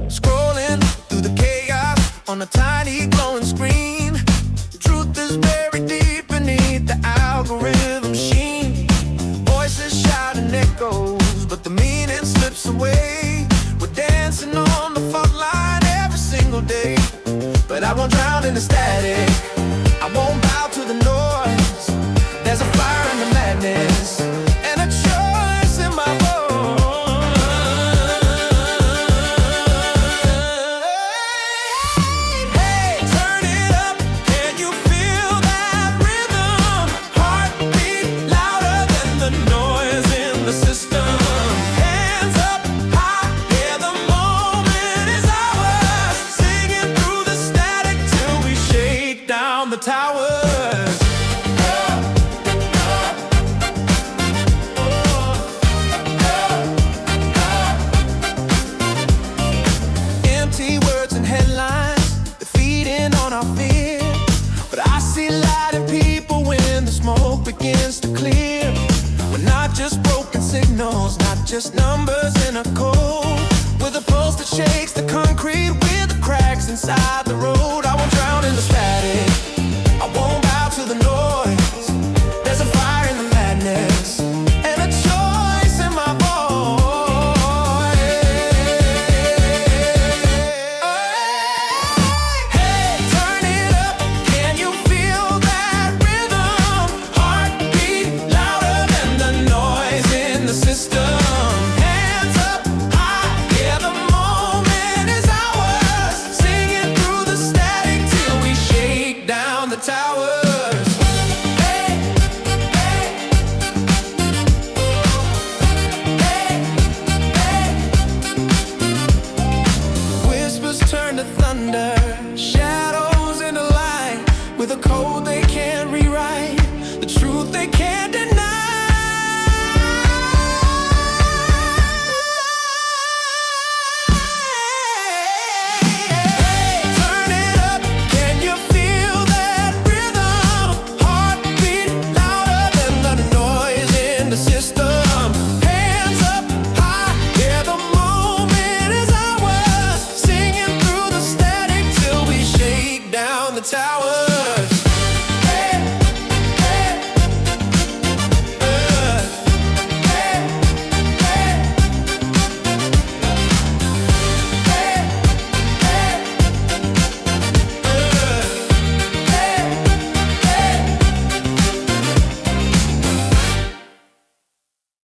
Scrolling through the chaos on a tiny glowing screen. The truth is buried deep beneath the algorithm sheen. Voices shout and echoes, but the meaning slips away. We're dancing on the fault line every single day, but I won't drown in the static. I won't bow to the noise. There's a fire in the madness and a choice in my voice. The towers. Empty words and headlines, they're feeding on our fear. But I see light in people when the smoke begins to clear. We're not just broken signals, not just numbers in a code. We're the pulse that shakes the concrete, we're the cracks inside the road. I won't drown in the static, I won't bow to the noise. There's a fire in the madness and a choice in my voice. Hey, turn it up, can you feel that rhythm? Heartbeat louder than the noise in the system. Hands up high, yeah, the moment is ours. Singing through the static till we shake down the towers. Whispers turn to thunder, shadows into light. With a code they can't rewrite, the truth they can't deny. Turn it up, can you feel that rhythm? Heartbeat louder than the noise in the system. Hands up high, yeah, the moment is ours. Singing through the static till we shake down the towers.